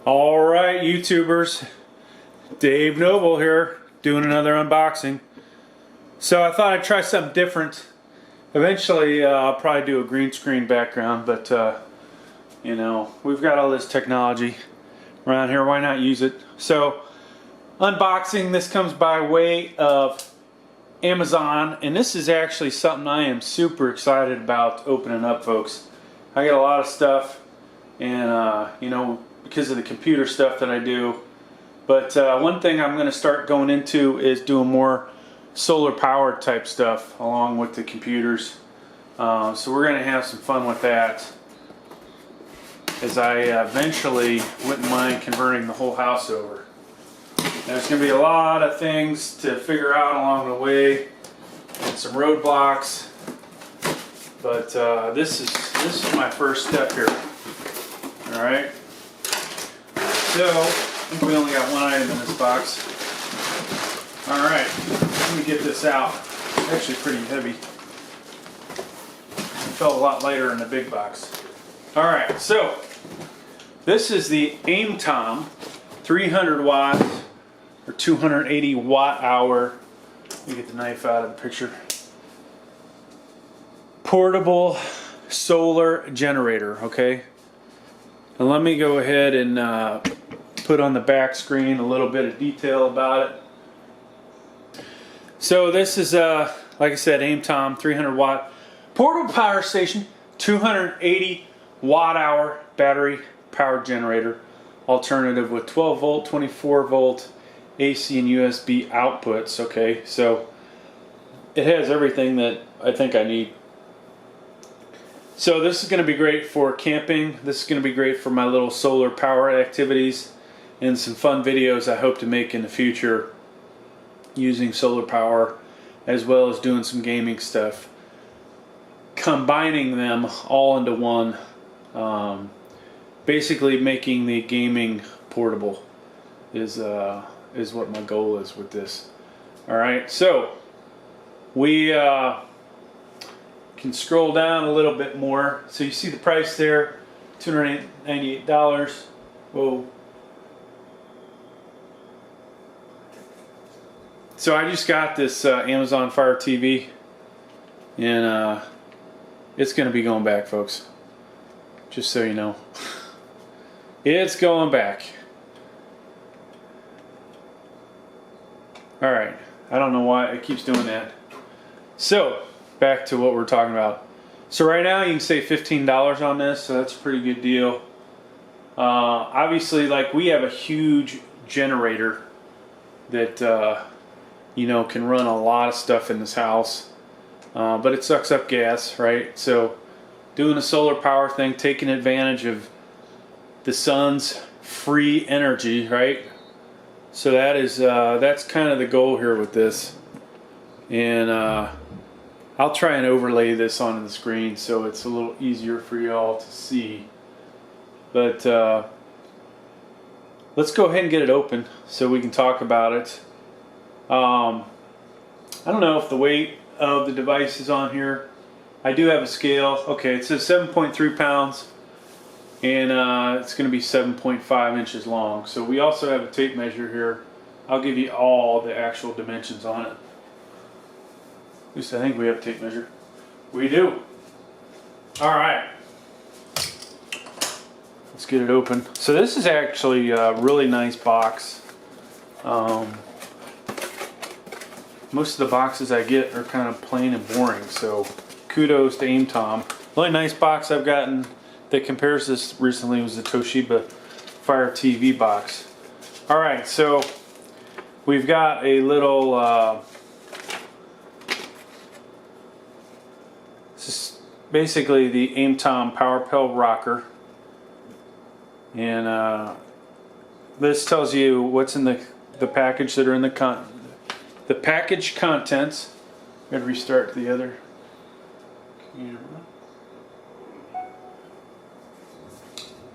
Alright, YouTubers, Dave Noble here, doing another unboxing. So I thought I'd try something different. Eventually I'll probably do a green screen background, but you know, we've got all this technology around here, why not use it? So, unboxing, this comes by way of Amazon, and this is actually something I am super excited about opening up, folks. I got a lot of stuff, and you know, because of the computer stuff that I do. But one thing I'm going to start going into is doing more solar powered type stuff along with the computers. So we're going to have some fun with that, as I eventually wouldn't mind converting the whole house over. There's going to be a lot of things to figure out along the way, and some roadblocks. But this is my first step here. All right. So, I think we only got one item in this box. Alright, let me get this out. It's actually pretty heavy. It felt a lot lighter in the big box. Alright, so this is the AIMTOM 300 watt or 280 watt hour. Let me get the knife out of the picture. Portable solar generator, okay? And let me go ahead and put on the back screen a little bit of detail about it. So this is, like I said, AIMTOM 300 watt portable power station, 280 watt hour battery powered generator, alternative with 12 volt, 24 volt AC and USB outputs. Okay, so it has everything that I think I need. So this is going to be great for camping. This is going to be great for my little solar power activities and some fun videos I hope to make in the future using solar power, as well as doing some gaming stuff. Combining them all into one, basically making the gaming portable is what my goal is with this. All right, so we can scroll down a little bit more. So you see the price there, $298. Whoa. So I just got this Amazon Fire TV, and it's going to be going back, folks. Just so you know. It's going back. Alright, I don't know why it keeps doing that. So, back to what we're talking about. So right now you can save $15 on this, so that's a pretty good deal. Obviously, like, we have a huge generator that you know, can run a lot of stuff in this house, but it sucks up gas, right? So doing a solar power thing, taking advantage of the sun's free energy, right? So that is that's kind of the goal here with this. And I'll try and overlay this onto the screen so it's a little easier for y'all to see. But let's go ahead and get it open so we can talk about it. I don't know if the weight of the device is on here. I do have a scale. Okay, it says 7.3 pounds, and it's going to be 7.5 inches long. So we also have a tape measure here. I'll give you all the actual dimensions on it. At least I think we have a tape measure. We do. Alright. Let's get it open. So this is actually a really nice box. Most of the boxes I get are kind of plain and boring, so kudos to AIMTOM. The only nice box I've gotten that compares this recently was the Toshiba Fire TV box. Alright, so we've got a little, this is basically the AIMTOM PowerPell rocker. And this tells you what's in the package that are in the package contents. Gotta restart the other camera.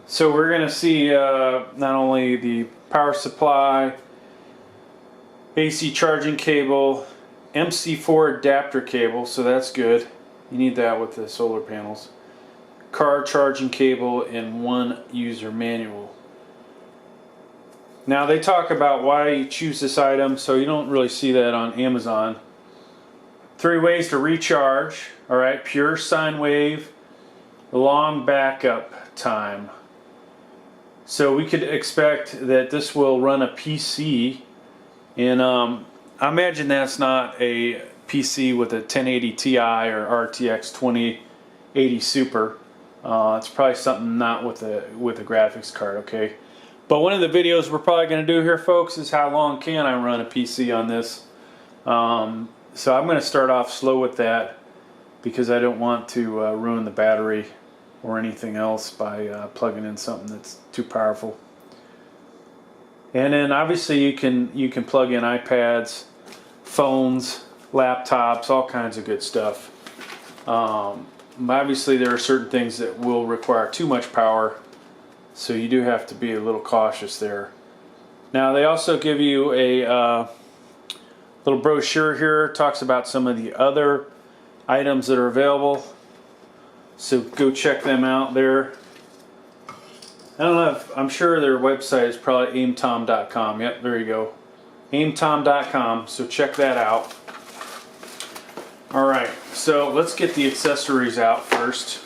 So we're gonna see not only the power supply, AC charging cable, MC4 adapter cable, so that's good. You need that with the solar panels. Car charging cable and one user manual. Now they talk about why you choose this item, so you don't really see that on Amazon. 3 ways to recharge. All right, pure sine wave, long backup time. So we could expect that this will run a PC, and I imagine that's not a PC with a 1080 Ti or RTX 2080 Super. It's probably something not with a graphics card. Okay, but one of the videos we're probably going to do here, folks, is how long can I run a PC on this. So I'm going to start off slow with that because I don't want to ruin the battery or anything else by plugging in something that's too powerful. And then obviously you can plug in iPads, phones, laptops, all kinds of good stuff. Obviously there are certain things that will require too much power, so you do have to be a little cautious there. Now they also give you a little brochure here, talks about some of the other items that are available, so go check them out there. I don't know if, I'm sure their website is probably AIMTOM.com. Yep, there you go, AIMTOM.com, so check that out. Alright, so let's get the accessories out first.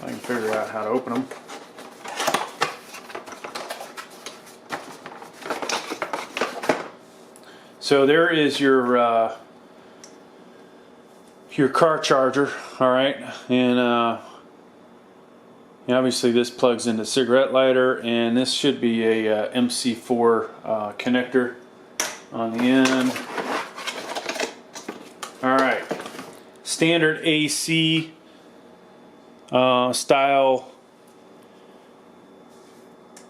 I can figure out how to open them. So there is your car charger, all right, and obviously this plugs into cigarette lighter, and this should be a MC4 connector on the end. All right, standard AC style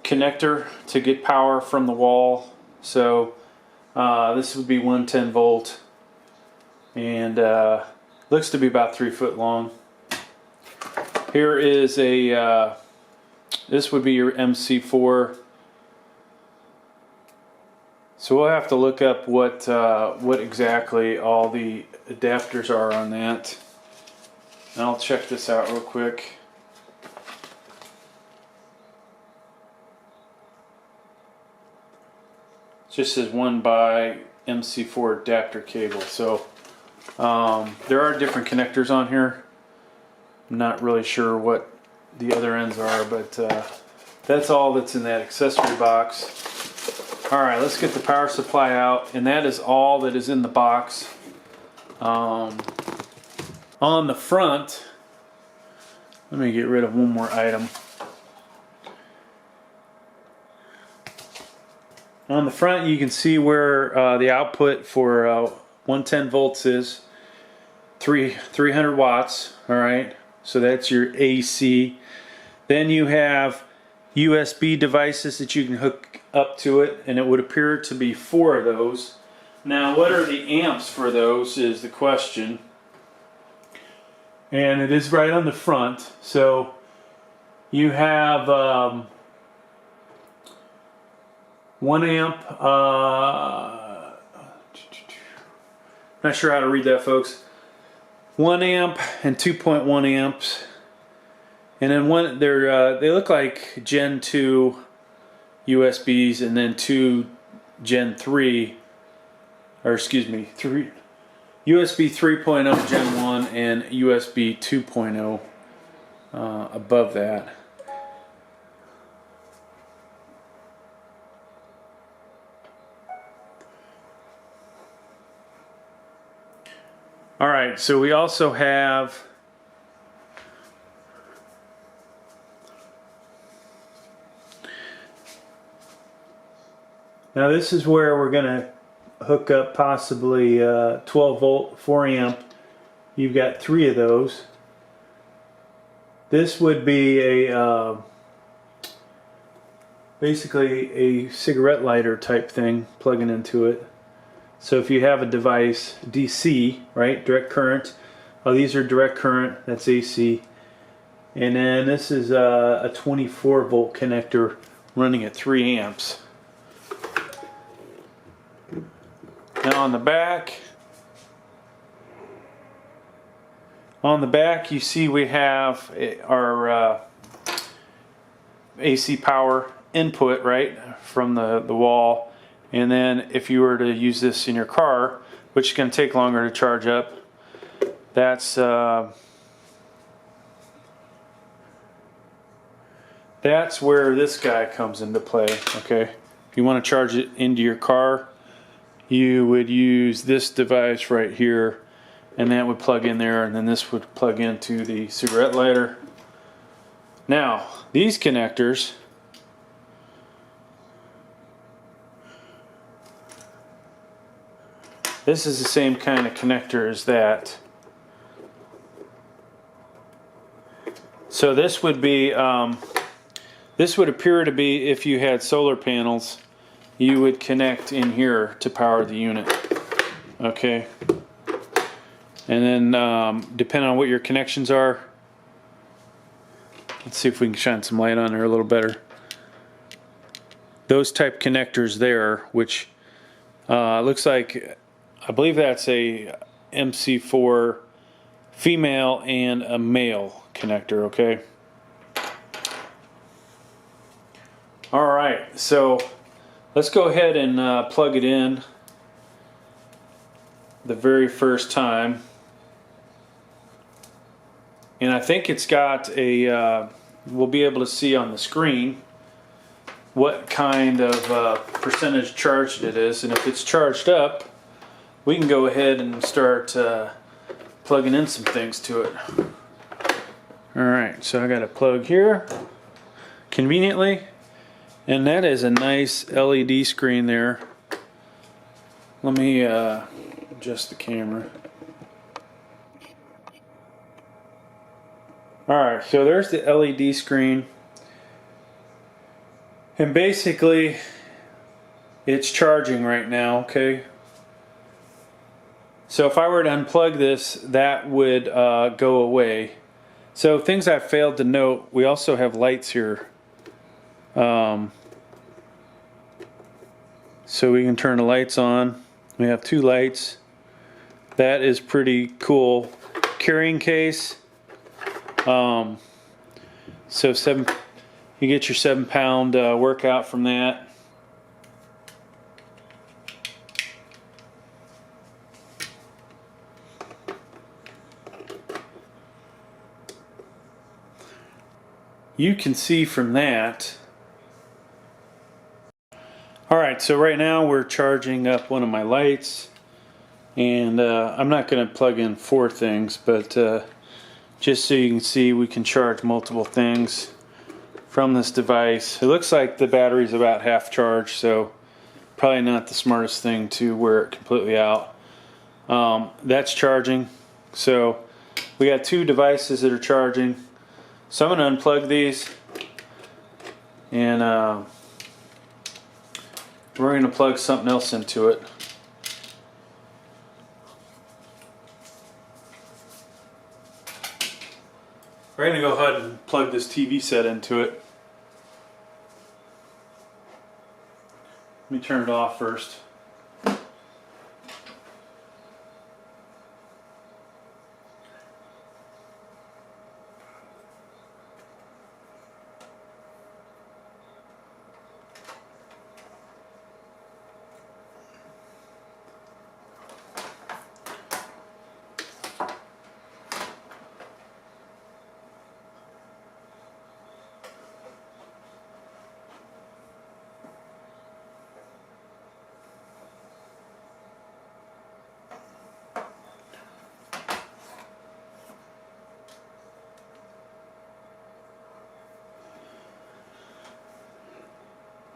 connector to get power from the wall. So this would be 110 volt, and looks to be about 3 foot long. Here is a this would be your MC4. So we'll have to look up what exactly all the adapters are on that. And I'll check this out real quick. It just says 1 by MC4 adapter cable. So there are different connectors on here. I'm not really sure what the other ends are, but that's all that's in that accessory box. Alright, let's get the power supply out, and that is all that is in the box. On the front, let me get rid of one more item. On the front you can see where the output for 110 volts is. 300 watts, alright, so that's your AC. Then you have USB devices that you can hook up to it, and it would appear to be 4 of those. Now what are the amps for those is the question, and it is right on the front. So you have 1 amp, not sure how to read that, folks. 1 amp and 2.1 amps, and then they look like Gen 2 USBs, and then 2 Gen 3, or excuse me, USB 3.0 Gen 1 and USB 2.0 above that. Alright, so we also have now this is where we're going to hook up possibly 12 volt 4 amp. You've got 3 of those. This would be a basically a cigarette lighter type thing plugging into it. So if you have a device, DC, right, direct current. Oh, these are direct current, that's AC. And then this is a 24 volt connector running at 3 amps. Now on the back you see we have our AC power input, right, from the wall. And then if you were to use this in your car, which is going to take longer to charge up, that's where this guy comes into play. Okay, if you want to charge it into your car, you would use this device right here, and that would plug in there, and then this would plug into the cigarette lighter. Now, these connectors, this is the same kind of connector as that. So this would be, this would appear to be, if you had solar panels, you would connect in here to power the unit. Okay. And then depending on what your connections are, let's see if we can shine some light on there a little better. Those type connectors there, which looks like, I believe that's a MC4 female and a male connector, okay? Alright, so let's go ahead and plug it in the very first time. And I think it's got a, we'll be able to see on the screen what kind of percentage charged it is. And if it's charged up, we can go ahead and start plugging in some things to it. Alright, so I got a plug here, conveniently. And that is a nice LED screen there. Let me adjust the camera. Alright, so there's the LED screen. And basically, it's charging right now, okay? So if I were to unplug this, that would go away. So things I failed to note, we also have lights here. So we can turn the lights on. We have two lights. That is pretty cool. Carrying case. So you get your 7-pound workout from that. You can see from that. Alright, so right now we're charging up one of my lights, and I'm not going to plug in 4 things, but just so you can see, we can charge multiple things from this device. It looks like the battery's about half charged, so probably not the smartest thing to wear it completely out. That's charging, so we got 2 devices that are charging. So I'm going to unplug these, and we're going to plug something else into it. We're going to go ahead and plug this TV set into it. Let me turn it off first.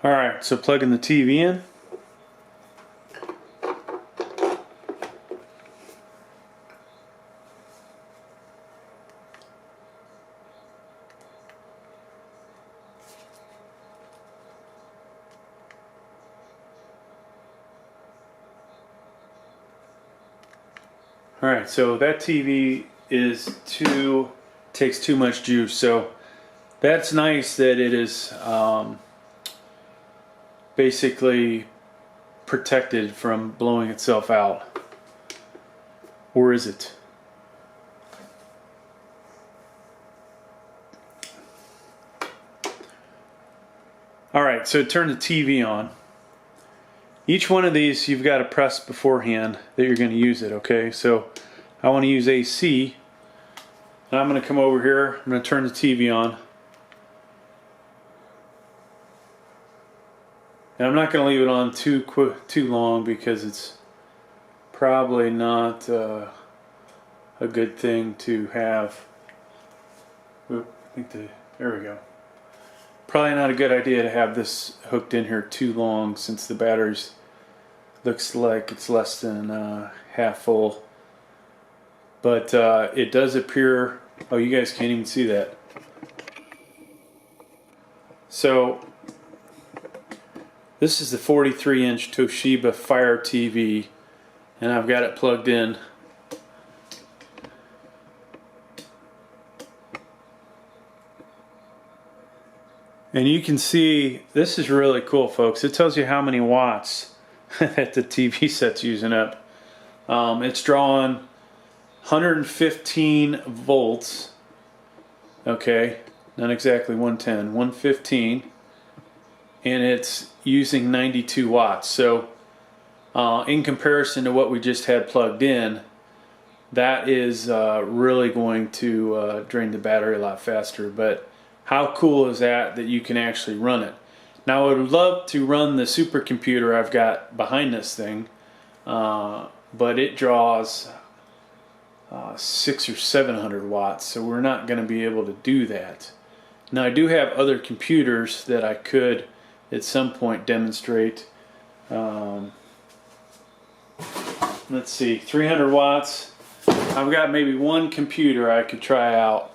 Alright, so plugging the TV in. Alright, so that TV takes too much juice, so that's nice that it is basically protected from blowing itself out. Or is it? Alright, Alright, so turn the TV on. Each one of these you've got to press beforehand that you're going to use it, okay? So I want to use AC, and I'm going to come over here, I'm going to turn the TV on. And I'm not going to leave it on too long because it's probably not a good thing to have. Oop, there we go. Probably not a good idea to have this hooked in here too long, since the batteries looks like it's less than half full. But it does appear, oh, you guys can't even see that. So this is the 43-inch Toshiba Fire TV, and I've got it plugged in. And you can see, this is really cool, folks. It tells you how many watts that the TV set's using up. It's drawing 115 volts. Okay, not exactly 110, 115. And it's using 92 watts. So in comparison to what we just had plugged in, that is really going to drain the battery a lot faster. But how cool is that you can actually run it? Now I would love to run the supercomputer I've got behind this thing, but it draws 600 or 700 watts, so we're not going to be able to do that. Now I do have other computers that I could at some point demonstrate. Let's see, 300 watts. I've got maybe one computer I could try out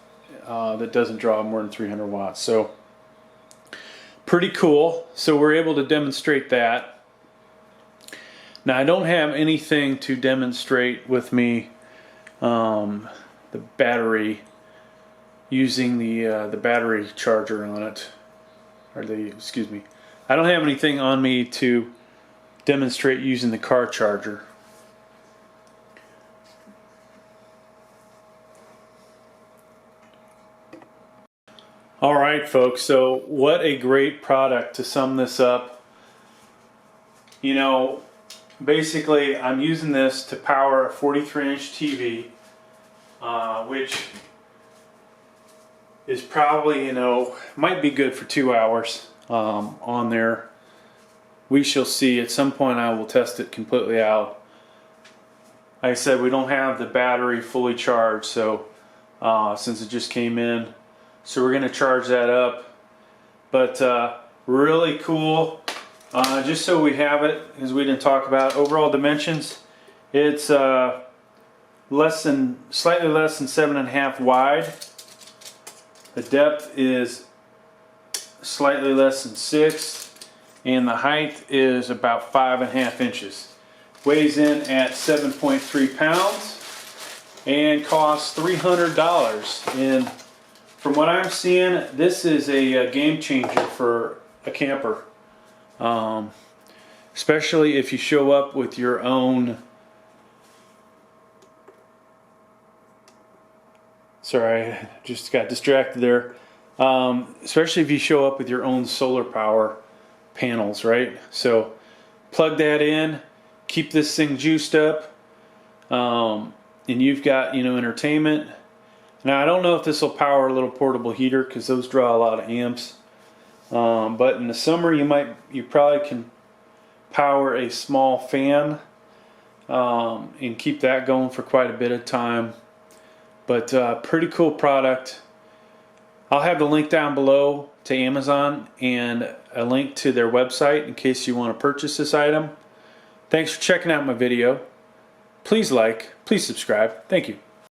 that doesn't draw more than 300 watts. So pretty cool. So we're able to demonstrate that. Now I don't have anything to demonstrate with me the battery, using the battery charger on it, or excuse me, I don't have anything on me to demonstrate using the car charger. Alright folks, so what a great product to sum this up. You know, basically I'm using this to power a 43-inch TV, which is probably, you know, might be good for 2 hours on there. We shall see. At some point I will test it completely out. Like I said, we don't have the battery fully charged, so since it just came in, so we're going to charge that up. But really cool. Just so we have it, because we didn't talk about overall dimensions, it's slightly less than 7.5 wide. The depth is slightly less than 6, and the height is about 5.5 inches. Weighs in at 7.3 pounds and costs $300. And from what I'm seeing, this is a game changer for a camper, especially if you show up with your own. Sorry, I just got distracted there. Especially if you show up with your own solar power panels, right? So plug that in, keep this thing juiced up, and you've got, you know, entertainment. Now I don't know if this will power a little portable heater, because those draw a lot of amps. But in the summer you probably can power a small fan and keep that going for quite a bit of time. But pretty cool product. I'll have the link down below to Amazon and a link to their website in case you want to purchase this item. Thanks for checking out my video. Please like, please subscribe. Thank you.